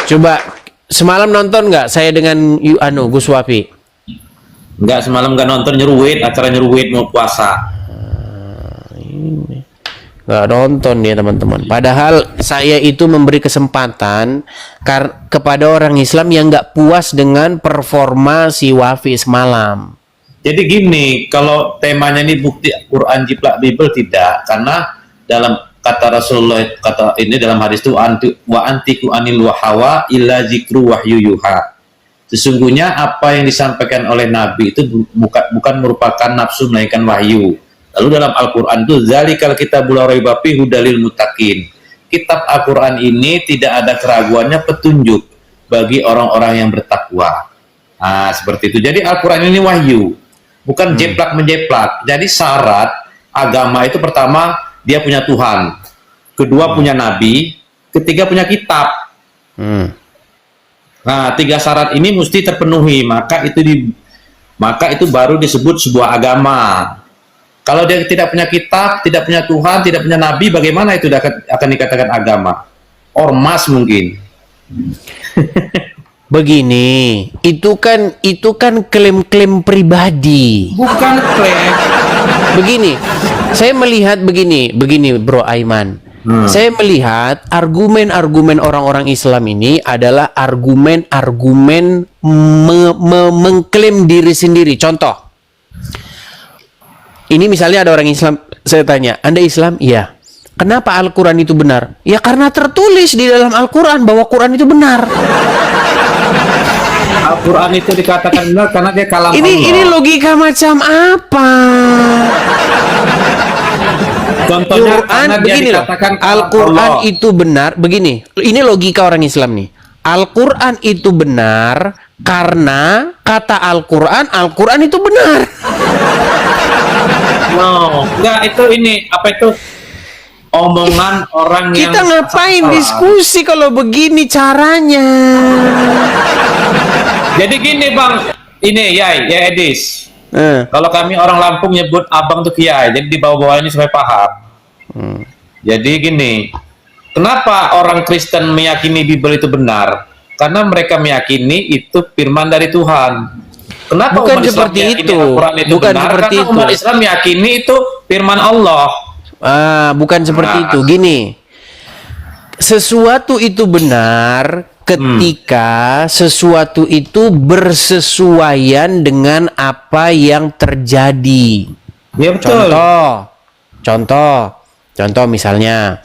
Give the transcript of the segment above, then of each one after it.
Coba semalam nonton nggak saya dengan Gus Wafi? Enggak, semalam nggak nonton, nyeruit, acara nyeruit mau puasa. Nggak nonton dia teman-teman. Padahal saya itu memberi kesempatan kepada orang Islam yang nggak puas dengan performa si Wafi semalam. Jadi gini, kalau temanya ini bukti Quran jiplak Bible, tidak, karena dalam kata Rasulullah, kata ini dalam hadis itu, wa antiku anil wahawa illa zikru wahyu yuha. Sesungguhnya apa yang disampaikan oleh Nabi itu bukan merupakan nafsu, melainkan wahyu. Lalu dalam Al-Quran itu, zalikal kitabul la raiba fihi hudalil muttaqin. Kitab Al-Quran ini tidak ada keraguannya, petunjuk bagi orang-orang yang bertakwa. Nah, seperti itu. Jadi Al-Quran ini wahyu, bukan jeplak menjeplak. Jadi syarat agama itu, pertama dia punya Tuhan, kedua punya Nabi, ketiga punya kitab. Nah, 3 syarat ini mesti terpenuhi, maka itu baru disebut sebuah agama. Kalau dia tidak punya kitab, tidak punya Tuhan, tidak punya Nabi, bagaimana itu akan dikatakan agama? Ormas mungkin. Begini, itu kan klaim-klaim pribadi. Bukan klaim. Begini, saya melihat begini Bro Aiman. Saya melihat argumen-argumen orang-orang Islam ini adalah argumen-argumen mengklaim diri sendiri. Contoh, ini misalnya ada orang Islam, saya tanya, Anda Islam? Iya. Kenapa Al-Quran itu benar? Ya karena tertulis di dalam Al-Quran bahwa Quran itu benar. Al-Quran itu dikatakan benar karena dia kalam Allah. Ini logika macam apa? Contohnya, Quran begini loh. Al-Quran itu benar. Begini, ini logika orang Islam nih. Al-Quran itu benar karena kata Al-Quran itu benar. No, enggak, itu ini apa itu omongan orang yang kita ngapain salah. Diskusi kalau begini caranya. Jadi gini Bang, ini ya Edis. Kalau kami orang Lampung nyebut abang tuh kiai, jadi di bawah-bawah ini supaya paham. Jadi gini, kenapa orang Kristen meyakini Bible itu benar? Karena mereka meyakini itu firman dari Tuhan. Kenapa bukan umat seperti Islam itu. Al-Quran itu Bukan benar? seperti Karena itu. umat Islam meyakini itu firman Allah. Bukan seperti itu. Gini, sesuatu itu benar ketika sesuatu itu bersesuaian dengan apa yang terjadi. Ya betul. Contoh misalnya,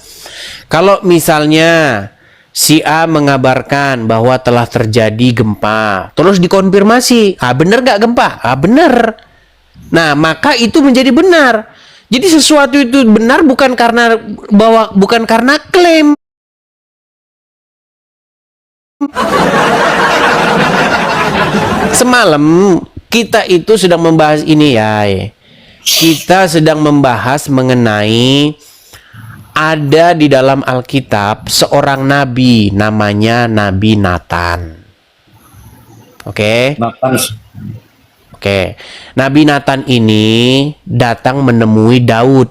kalau misalnya si A mengabarkan bahwa telah terjadi gempa, terus dikonfirmasi, benar nggak gempa? Benar. Nah, maka itu menjadi benar. Jadi sesuatu itu benar bukan karena klaim. Semalam kita itu sedang membahas ini ya. Kita sedang membahas mengenai ada di dalam Alkitab seorang nabi namanya Nabi Nathan. Oke. Nabi Nathan ini datang menemui Daud.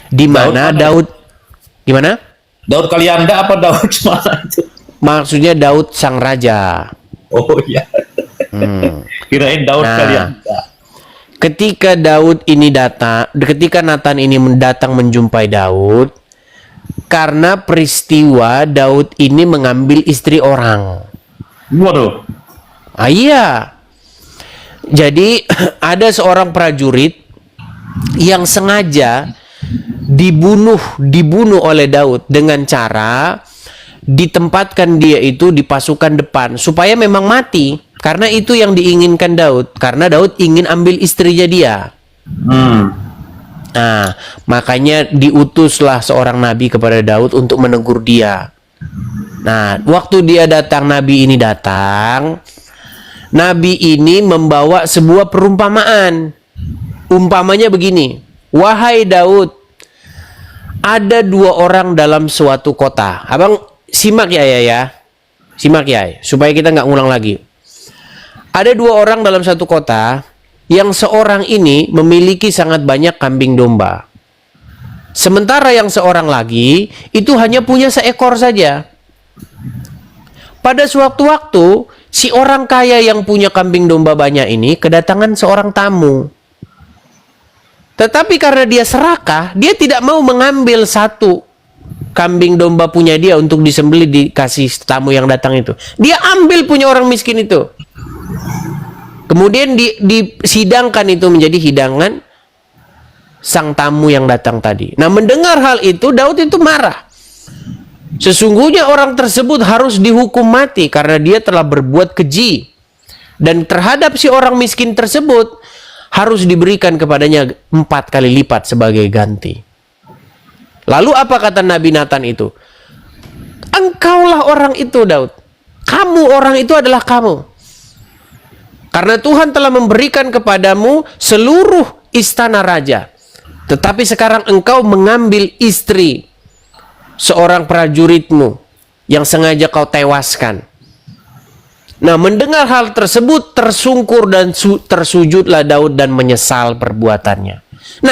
Di mana Daud? Gimana? Daud Kalianda apa Daud mana itu? Maksudnya Daud sang raja. Oh iya. Kirain Daud Kalianda. Ketika Nathan ini datang menjumpai Daud, karena peristiwa Daud ini mengambil istri orang. Waduh. Iya. Jadi ada seorang prajurit yang sengaja dibunuh oleh Daud dengan cara ditempatkan dia itu di pasukan depan supaya memang mati. Karena itu yang diinginkan Daud. Karena Daud ingin ambil istrinya dia. Nah, makanya diutuslah seorang nabi kepada Daud untuk menegur dia. Nah, waktu nabi ini datang, nabi ini membawa sebuah perumpamaan. Umpamanya begini, wahai Daud, ada 2 orang dalam suatu kota. Abang simak ya. Simak ya, supaya kita nggak ngulang lagi. Ada 2 orang dalam satu kota, yang seorang ini memiliki sangat banyak kambing domba. Sementara yang seorang lagi itu hanya punya seekor saja. pada suatu waktu si orang kaya yang punya kambing domba banyak ini kedatangan seorang tamu. Tetapi karena dia serakah, dia tidak mau mengambil satu kambing domba punya dia untuk disembelih dikasih tamu yang datang itu. Dia ambil punya orang miskin itu. Kemudian disidangkan itu menjadi hidangan sang tamu yang datang tadi. Nah, mendengar hal itu, Daud itu marah. Sesungguhnya orang tersebut harus dihukum mati karena dia telah berbuat keji. Dan terhadap si orang miskin tersebut, harus diberikan kepadanya 4 kali lipat sebagai ganti. Lalu apa kata Nabi Nathan itu? Engkaulah orang itu, Daud. Kamu orang itu adalah kamu. Karena Tuhan telah memberikan kepadamu seluruh istana raja. Tetapi sekarang engkau mengambil istri seorang prajuritmu yang sengaja kau tewaskan. Nah, mendengar hal tersebut tersungkur dan tersujudlah Daud dan menyesal perbuatannya. Nah,